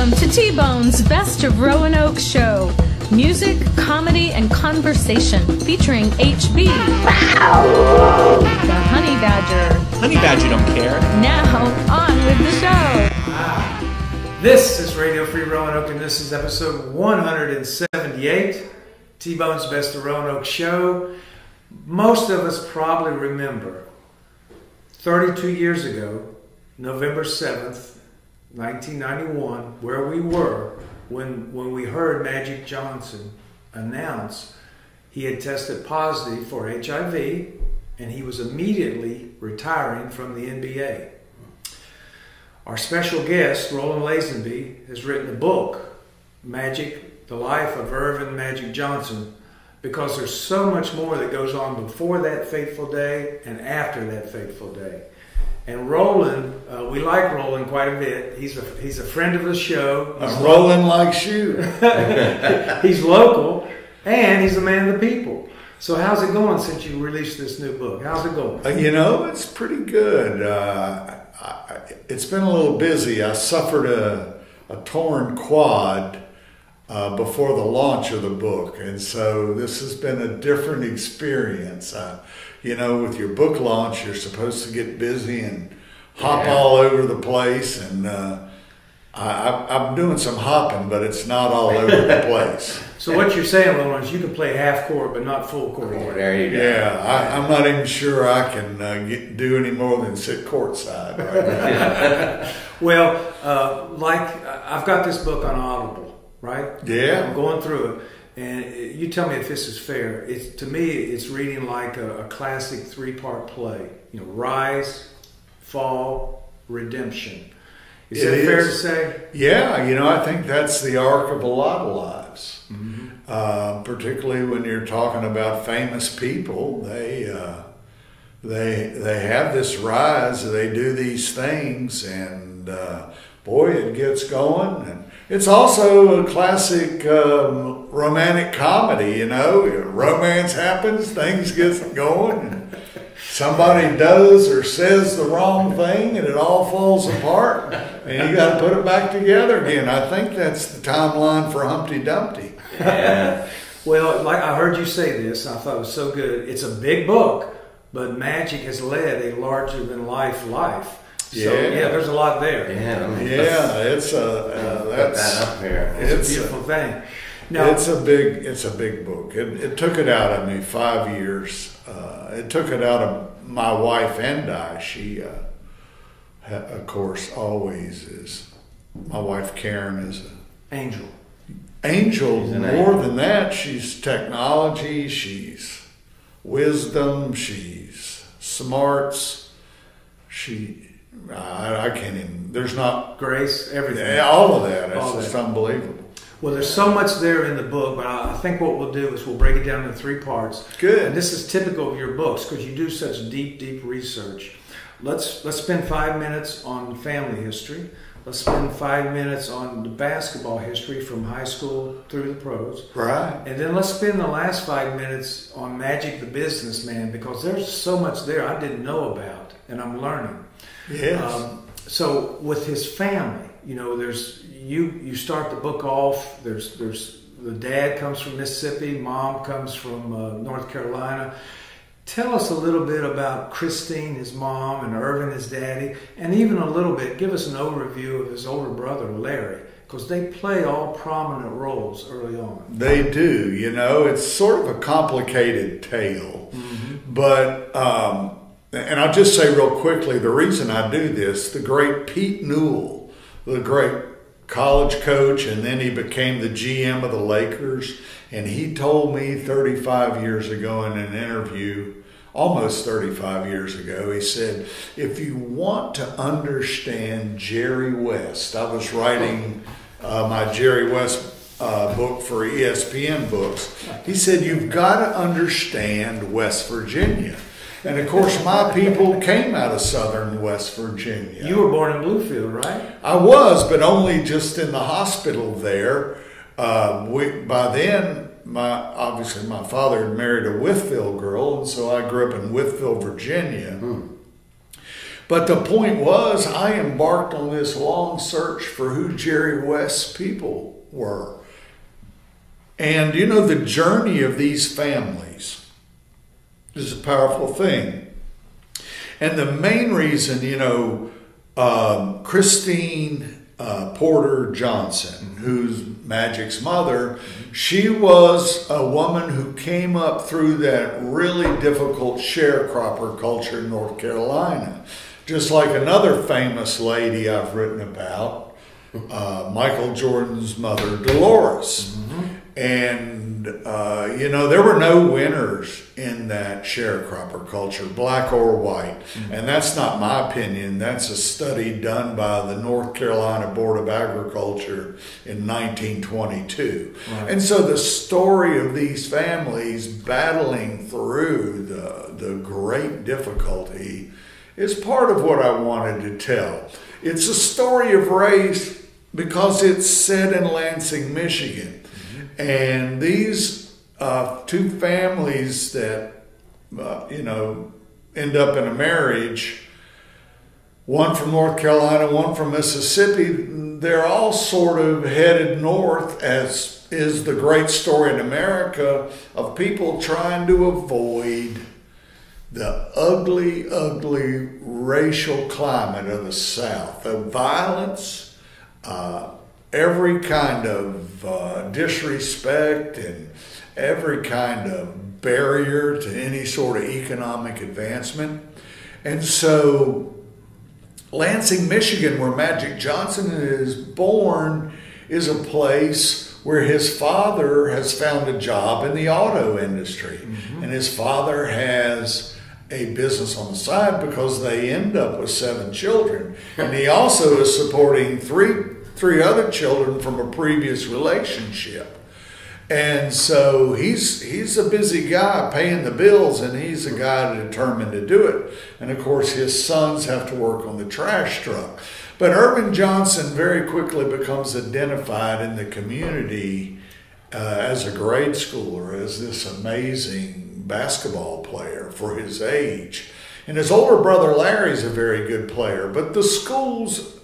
Welcome to T-Bone's Best of Roanoke show. Music, comedy, and conversation featuring HB, the Honey Badger. Honey Badger don't care. Now, on with the show. This is Radio Free Roanoke, and this is episode 178, T-Bone's Best of Roanoke show. Most of us probably remember 32 years ago, November 7th, 1991, where we were when we heard Magic Johnson announce he had tested positive for HIV and he was immediately retiring from the NBA. Our special guest, Roland Lazenby, has written a book, Magic, The Life of Irvin Magic Johnson, because there's so much more that goes on before that fateful day and after that fateful day. And Roland, we like Roland quite a bit. He's a friend of the show. Roland likes you. He's local, and he's a man of the people. So how's it going since you released this new book? How's it going? It's pretty good. It's been a little busy. I suffered a torn quad before the launch of the book, and so this has been a different experience. With your book launch, you're supposed to get busy and hop all over the place, and I'm doing some hopping, but it's not all over the place. So what you're saying, Roland, is you can play half court, but not full court. There you go. Yeah, I'm not even sure I can do any more than sit courtside right now. Well, I've got this book on Audible, right? Yeah. I'm going through it. And you tell me if this is fair. To me, it's reading like a classic three-part play. Rise, fall, redemption. Is that fair to say? Yeah, I think that's the arc of a lot of lives. Mm-hmm. Particularly when you're talking about famous people, they have this rise. They do these things, and boy, it gets going. And it's also a classic romantic comedy, romance happens, things get going, and somebody does or says the wrong thing and it all falls apart, and you got to put it back together again. I think that's the timeline for Humpty Dumpty. Yeah. Well, like I heard you say this, and I thought it was so good. It's a big book, but Magic has led a larger-than-life life. So, there's a lot there. It's that's that up here. It's a beautiful thing. Now, it's a big book. It took it out of me 5 years. It took it out of my wife and I. She, of course, always is. My wife Karen is an angel. More than that, she's technology. She's wisdom. She's smarts. I can't even, there's not... Grace, everything. Yeah, all of that. It's just unbelievable. Well, there's so much there in the book, but I think what we'll do is we'll break it down into three parts. Good. And this is typical of your books because you do such deep research. Let's spend 5 minutes on family history. Let's spend 5 minutes on the basketball history from high school through the pros. Right. And then let's spend the last 5 minutes on Magic the businessman because there's so much there I didn't know about and I'm learning. Yes. So with his family, there's you start the book off. There's the dad comes from Mississippi, mom comes from North Carolina. Tell us a little bit about Christine, his mom, and Irvin, his daddy, and even a little bit. Give us an overview of his older brother, Larry, because they play all prominent roles early on. They do. It's sort of a complicated tale, but. And I'll just say real quickly, the reason I do this, the great Pete Newell, the great college coach, and then he became the GM of the Lakers, and he told me 35 years ago in an interview, almost 35 years ago, he said, if you want to understand Jerry West, I was writing my Jerry West book for ESPN Books, he said, you've got to understand West Virginia. And of course, my people came out of southern West Virginia. You were born in Bluefield, right? I was, but only just in the hospital there. By then, obviously my father had married a Whitfield girl, and so I grew up in Whitfield, Virginia. But the point was, I embarked on this long search for who Jerry West's people were. And, the journey of these families is a powerful thing. And the main reason, Christine Porter Johnson, who's Magic's mother, she was a woman who came up through that really difficult sharecropper culture in North Carolina. Just like another famous lady I've written about, Michael Jordan's mother, Dolores. And, there were no winners in that sharecropper culture, black or white. And that's not my opinion. That's a study done by the North Carolina Board of Agriculture in 1922. Right. And so the story of these families battling through the great difficulty is part of what I wanted to tell. It's a story of race because it's set in Lansing, Michigan. And these two families that, end up in a marriage, one from North Carolina, one from Mississippi, they're all sort of headed north, as is the great story in America of people trying to avoid the ugly, ugly racial climate of the South, the violence, every kind of disrespect and every kind of barrier to any sort of economic advancement. And so Lansing, Michigan, where Magic Johnson is born, is a place where his father has found a job in the auto industry. And his father has a business on the side because they end up with 7 children. And he also is supporting three other children from a previous relationship. And so he's a busy guy paying the bills, and he's a guy determined to do it. And of course his sons have to work on the trash truck. But Irvin Johnson very quickly becomes identified in the community as a grade schooler, as this amazing basketball player for his age. And his older brother Larry's a very good player. But the schools,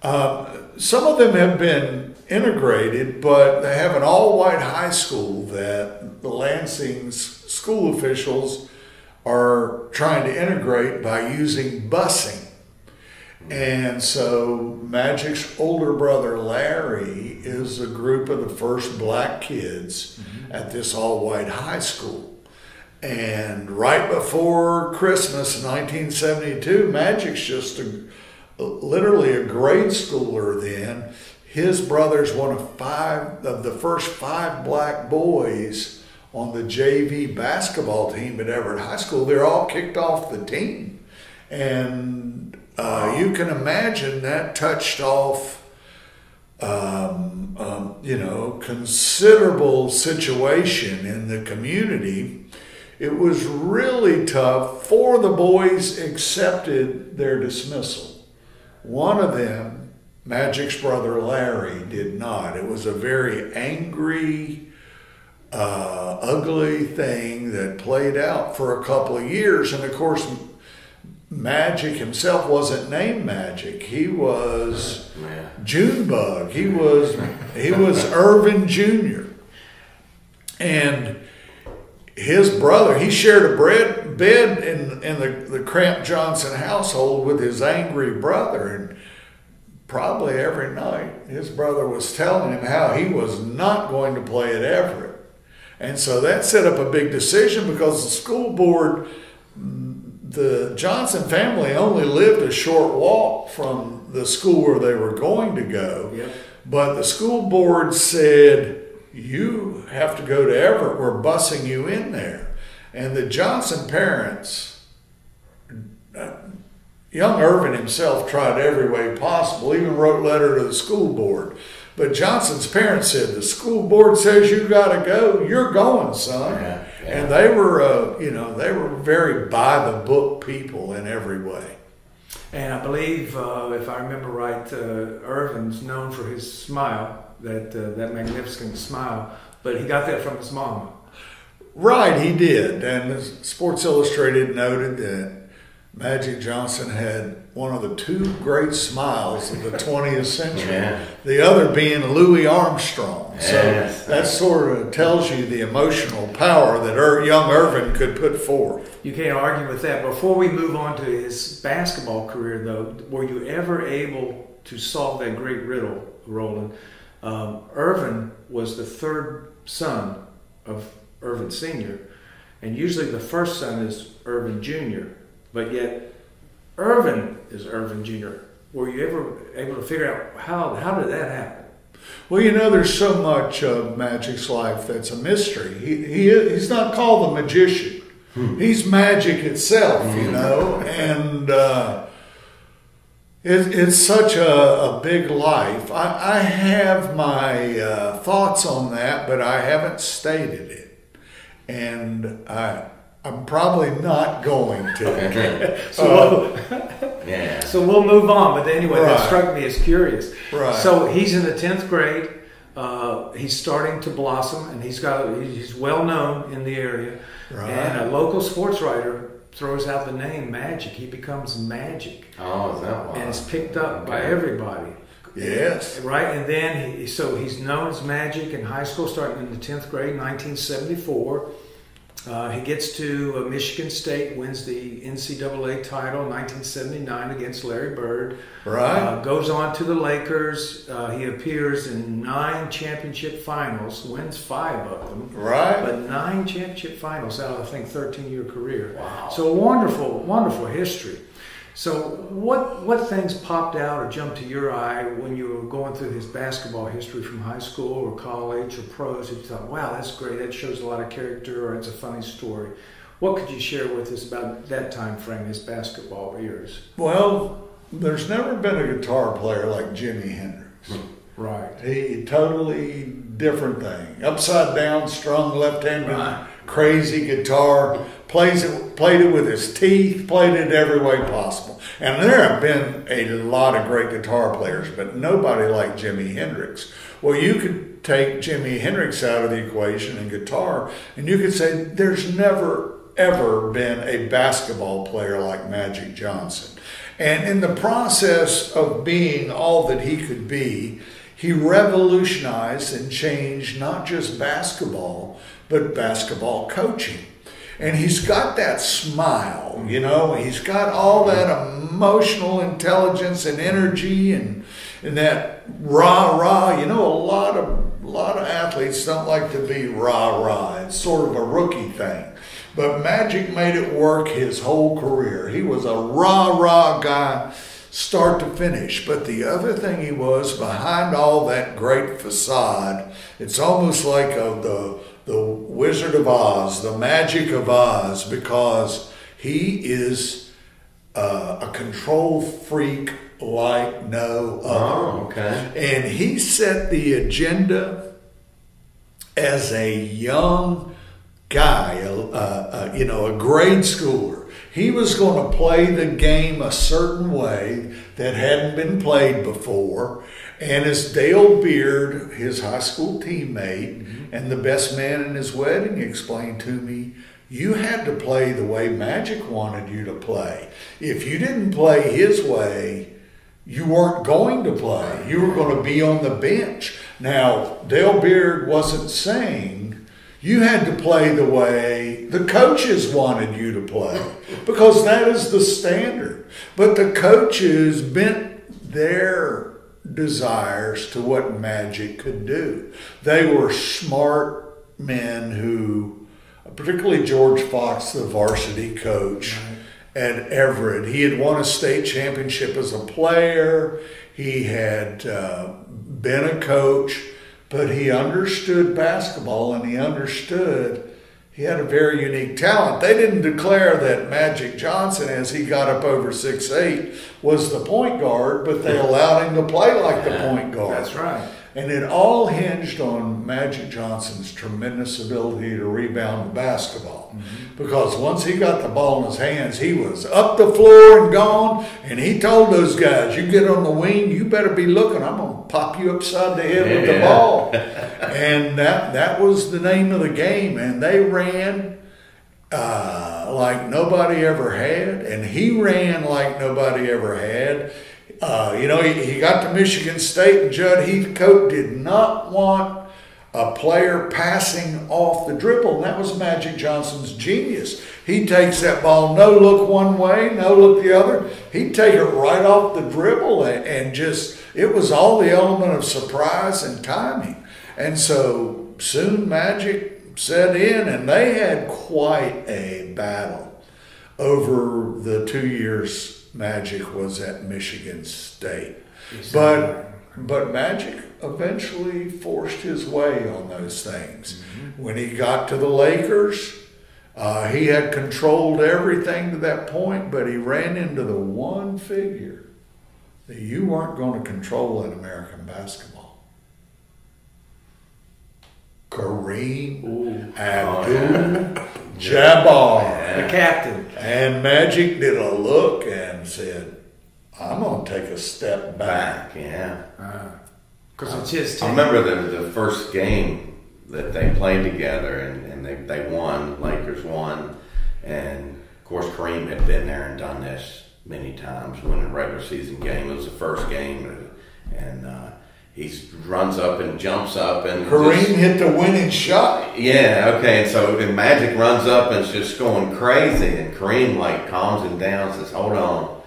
some of them have been integrated, but they have an all-white high school that the Lansing school officials are trying to integrate by using busing. And so Magic's older brother Larry is a group of the first black kids at this all-white high school. And right before Christmas 1972, Magic's just literally a grade schooler then. His brother's one of the first 5 black boys on the JV basketball team at Everett High School. They're all kicked off the team. And you can imagine that touched off, considerable situation in the community. It was really tough. 4 of the boys accepted their dismissal. One of them, Magic's brother Larry, did not. It was a very angry, ugly thing that played out for a couple of years. And of course, Magic himself wasn't named Magic. He was Junebug. He was Irvin Jr. And his brother, he shared a bed in the Cramp Johnson household with his angry brother. And probably every night his brother was telling him how he was not going to play at Everett. And so that set up a big decision because the school board, the Johnson family only lived a short walk from the school where they were going to go. Yep. But the school board said, you have to go to Everett. We're busing you in there. And the Johnson parents, young Irvin himself tried every way possible, even wrote a letter to the school board. But Johnson's parents said, the school board says you got to go. You're going, son. Yeah. And they were, they were very by the book people in every way. And I believe, if I remember right, Irvin's known for his smile, that magnificent smile, but he got that from his mama. Right, he did. And Sports Illustrated noted that Magic Johnson had one of the two great smiles of the 20th century, Yeah. the other being Louis Armstrong. So Yes. that sort of tells you the emotional power that young Irvin could put forth. You can't argue with that. Before we move on to his basketball career, though, were you ever able to solve that great riddle, Roland? Irvin was the third son of Irvin Sr., and usually the first son is Irvin Jr., but yet Irvin is Irvin Jr. Were you ever able to figure out how did that happen? Well, you know, there's so much of Magic's life that's a mystery. He's not called the magician. He's magic itself, you know, and it's such a big life. I have my thoughts on that, but I haven't stated it, and I'm probably not going to. So we'll move on. But anyway, Right. that struck me as curious. Right. So he's in the 10th grade. He's starting to blossom, and he's well known in the area. Right. And a local sports writer throws out the name Magic. He becomes Magic, Oh, is that why? and it's picked up by everybody. Yes. Right, and then he's known as Magic in high school, starting in the 10th grade, 1974. He gets to Michigan State, wins the NCAA title in 1979 against Larry Bird. Right. Goes on to the Lakers. He appears in 9 championship finals, wins 5 of them. Right. But 9 championship finals out of, I think, 13-year career. Wow. So a wonderful, wonderful history. So what things popped out or jumped to your eye when you were going through his basketball history from high school or college or pros? You thought, wow, that's great. That shows a lot of character, or it's a funny story. What could you share with us about that time frame, his basketball years? Well, there's never been a guitar player like Jimi Hendrix. Right. He totally different thing. Upside down, strung left-handed, crazy guitar. Played it with his teeth. Played it every way possible. And there have been a lot of great guitar players, but nobody like Jimi Hendrix. Well, you could take Jimi Hendrix out of the equation and guitar, and you could say there's never ever been a basketball player like Magic Johnson. And in the process of being all that he could be, he revolutionized and changed not just basketball, but basketball coaching. And he's got that smile, you know, he's got all that emotional intelligence and energy and that rah-rah. You know, a lot of athletes don't like to be rah-rah. It's sort of a rookie thing. But Magic made it work his whole career. He was a rah-rah guy, start to finish. But the other thing he was, behind all that great facade, it's almost like the Wizard of Oz, the Magic of Oz, because he is a control freak like no other. Oh, okay. And he set the agenda as a young guy, a grade schooler. He was going to play the game a certain way that hadn't been played before. And as Dale Beard, his high school teammate, and the best man in his wedding, explained to me, you had to play the way Magic wanted you to play. If you didn't play his way, you weren't going to play. You were going to be on the bench. Now, Dale Beard wasn't saying you had to play the way the coaches wanted you to play, because that is the standard. But the coaches bent their desires to what Magic could do. They were smart men who, particularly George Fox, the varsity coach at Everett, he had won a state championship as a player. He had been a coach, but he understood basketball, and he understood he had a very unique talent. They didn't declare that Magic Johnson, as he got up over 6'8", was the point guard, but they allowed him to play like the point guard. That's right. And it all hinged on Magic Johnson's tremendous ability to rebound the basketball. Because once he got the ball in his hands, he was up the floor and gone. And he told those guys, you get on the wing, you better be looking. I'm going to pop you upside the head with the ball. And that was the name of the game. And they ran like nobody ever had, and he ran like nobody ever had. He got to Michigan State, and Judd Heathcote did not want a player passing off the dribble, and that was Magic Johnson's genius. He takes that ball, no look one way, no look the other. He'd take it right off the dribble, and just, it was all the element of surprise and timing. And so soon Magic set in, and they had quite a battle over the 2 years Magic was at Michigan State. But Magic eventually forced his way on those things. Mm-hmm. When he got to the Lakers, he had controlled everything to that point, but he ran into the one figure that you weren't going to control in American basketball. Kareem Abdul-Jabbar. The captain. And Magic did a look and said, I'm going to take a step back. Yeah. Because it's his team. I remember the first game that they played together, and they won. Lakers won. And, of course, Kareem had been there and done this many times, winning a regular season game. It was the first game, and he runs up and jumps up. And Kareem hit the winning shot. Yeah, okay. And so Magic runs up and is just going crazy. And Kareem, calms him down, says, hold on.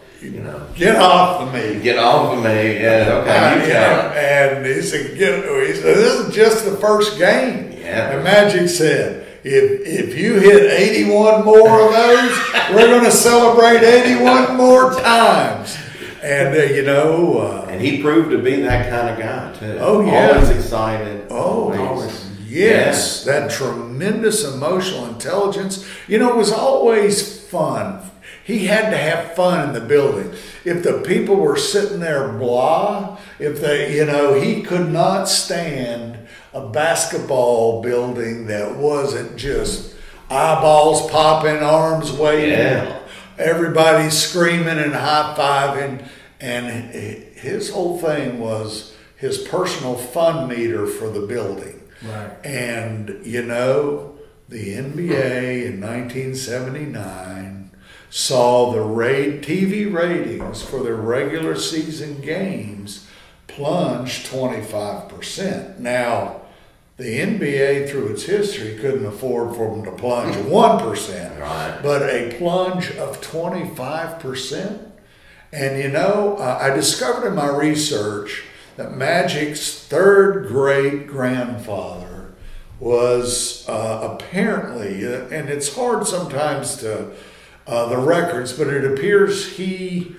Get off of me. Get off of me. Yeah, okay. You tell him. And he said, this is just the first game. Yeah. And Magic said, if you hit 81 more of those, we're going to celebrate 81 more times. And, and he proved to be that kind of guy, too. Oh, yeah. Always excited. Always. Yes. Yeah. That tremendous emotional intelligence. It was always fun. He had to have fun in the building. If the people were sitting there blah, he could not stand a basketball building that wasn't just eyeballs popping, arms waving. Yeah. Everybody screaming and high-fiving, and his whole thing was his personal fun meter for the building. Right. And, the NBA in 1979 saw the TV ratings for their regular season games plunge 25%. Now, the NBA, through its history, couldn't afford for them to plunge 1%, right. But a plunge of 25%. And I discovered in my research that Magic's third great grandfather was apparently, and it's hard sometimes to the records, but it appears he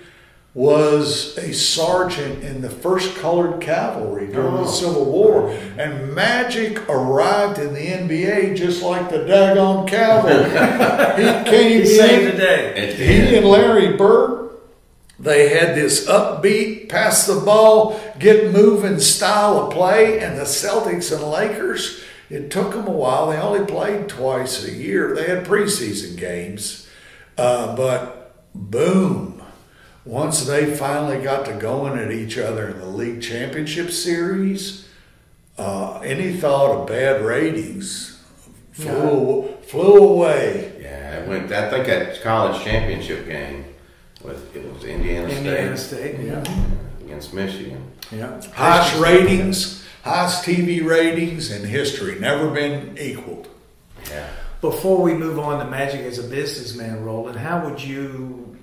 was a sergeant in the 1st Colored Cavalry during the Civil War. And Magic arrived in the NBA just like the daggone cavalry. He saved the day. He and Larry Bird, they had this upbeat, pass the ball, get moving style of play. And the Celtics and Lakers, it took them a while. They only played twice a year. They had preseason games. But boom. Once they finally got to going at each other in the league championship series, any thought of bad ratings flew away. Yeah, it went. I think that college championship game it was Indiana State, against Michigan. Yeah, highest ratings, highest TV ratings in history, never been equaled. Yeah. Before we move on to Magic as a businessman, Roland, how would you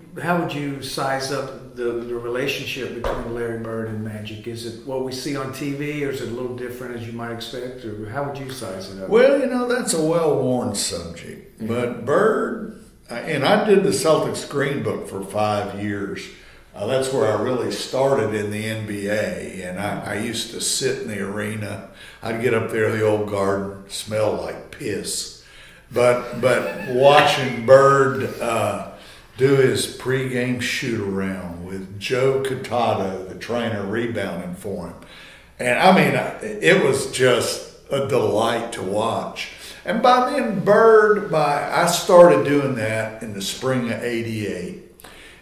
size up the relationship between Larry Bird and Magic? Is it what we see on TV, or is it a little different as you might expect, or how would you size it up? Well, that's a well-worn subject. But Bird, and I did the Celtics Green Book for 5 years. That's where I really started in the NBA, and I used to sit in the arena. I'd get up there in the old garden, smell like piss. But watching Bird do his pregame shoot-around with Joe Cotado, the trainer, rebounding for him. And, it was just a delight to watch. And by then, I started doing that in the spring of '88.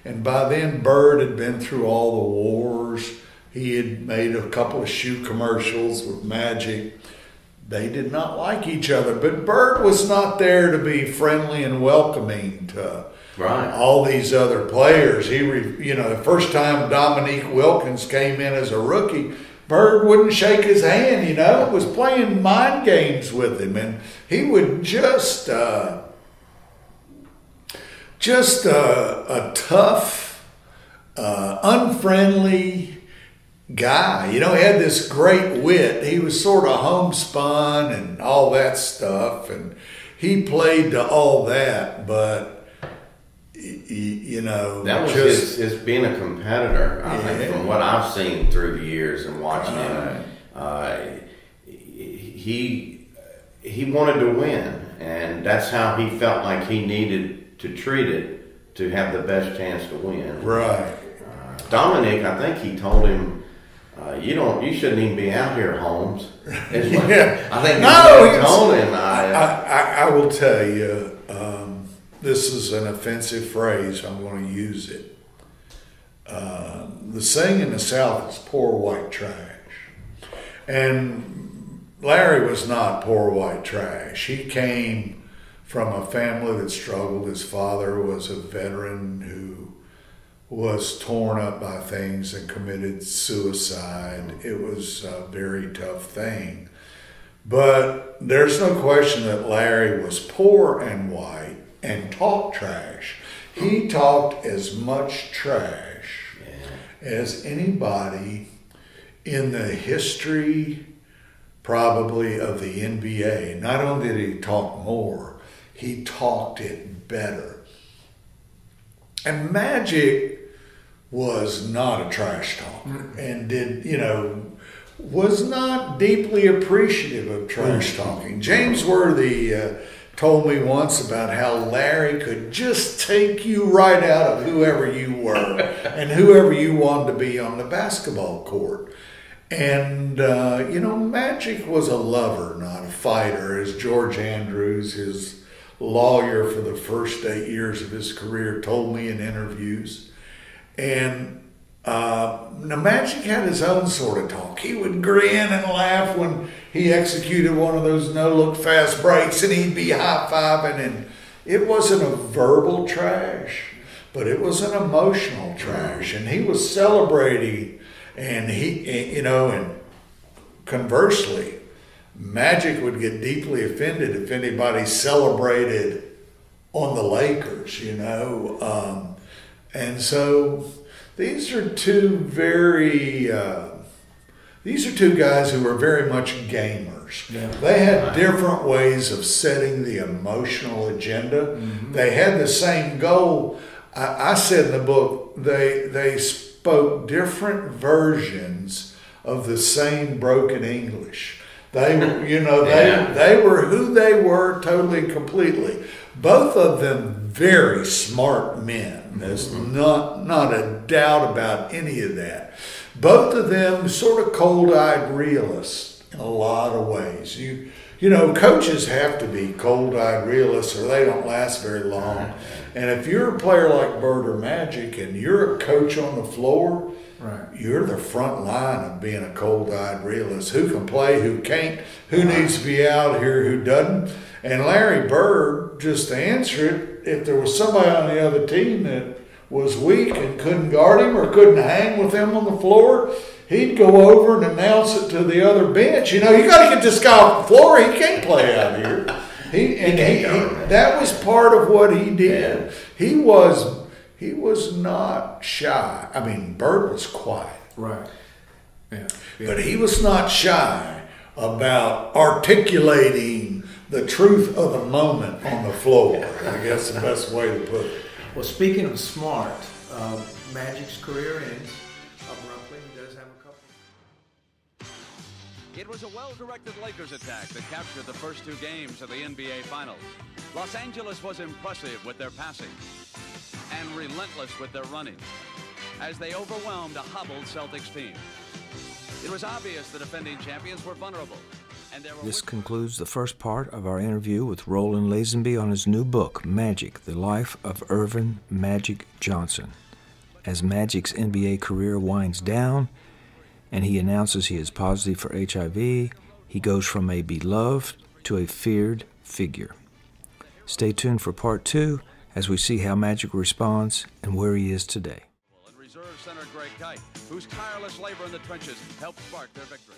And by then, Bird had been through all the wars. He had made a couple of shoe commercials with Magic. they did not like each other. But Bird was not there to be friendly and welcoming to all these other players. The first time Dominique Wilkins came in as a rookie, Bird wouldn't shake his hand, was playing mind games with him. And he would just a tough, unfriendly guy. He had this great wit. He was sort of homespun and all that stuff. And he played to all that, but that was his being a competitor. I think from what I've seen through the years and watching him, he wanted to win, and that's how he felt like he needed to treat it to have the best chance to win. Right. Dominic, I think he told him, you shouldn't even be out here, Holmes. I think he told him. I will tell you. This is an offensive phrase. I'm going to use it. The saying in the South is poor white trash. And Larry was not poor white trash. He came from a family that struggled. His father was a veteran who was torn up by things and committed suicide. It was a very tough thing. But there's no question that Larry was poor and white and talked trash. He talked as much trash as anybody in the history, probably, of the NBA. Not only did he talk more, he talked it better. And Magic was not a trash talker and was not deeply appreciative of trash talking. James Worthy told me once about how Larry could just take you right out of whoever you were and whoever you wanted to be on the basketball court. And, Magic was a lover, not a fighter, as George Andrews, his lawyer for the first 8 years of his career, told me in interviews. And now Magic had his own sort of talk. He would grin and laugh when he executed one of those no-look fast breaks, and he'd be high-fiving. And it wasn't a verbal trash, but it was an emotional trash. And he was celebrating, and and conversely, Magic would get deeply offended if anybody celebrated on the Lakers, and so these are two guys who were very much gamers. Yeah. They had different ways of setting the emotional agenda. Mm-hmm. They had the same goal. I said in the book, they spoke different versions of the same broken English. They were, they were who they were totally and completely. Both of them very smart men. There's not a doubt about any of that. Both of them sort of cold-eyed realists in a lot of ways. Coaches have to be cold-eyed realists or they don't last very long. And if you're a player like Bird or Magic and you're a coach on the floor, you're the front line of being a cold-eyed realist. Who can play, who can't, who needs to be out here, who doesn't. And Larry Bird, just to answer it, if there was somebody on the other team that was weak and couldn't guard him or couldn't hang with him on the floor, he'd go over and announce it to the other bench. You got to get this guy off the floor. He can't play out here. That was part of what he did. Yeah. He was not shy. I mean, Bird was quiet. Right. Yeah. But he was not shy about articulating the truth of the moment on the floor. I guess the best way to put it. Well, speaking of smart, Magic's career ends abruptly. He does have a couple. It was a well-directed Lakers attack that captured the first two games of the NBA Finals. Los Angeles was impressive with their passing and relentless with their running as they overwhelmed a hobbled Celtics team. It was obvious the defending champions were vulnerable. This concludes the first part of our interview with Roland Lazenby on his new book, Magic, The Life of Earvin Magic Johnson. As Magic's NBA career winds down and he announces he is positive for HIV, He goes from a beloved to a feared figure. Stay tuned for part 2 as we see how Magic responds and where he is today. And reserve center Greg Kite, whose tireless labor in the trenches helped spark their victory.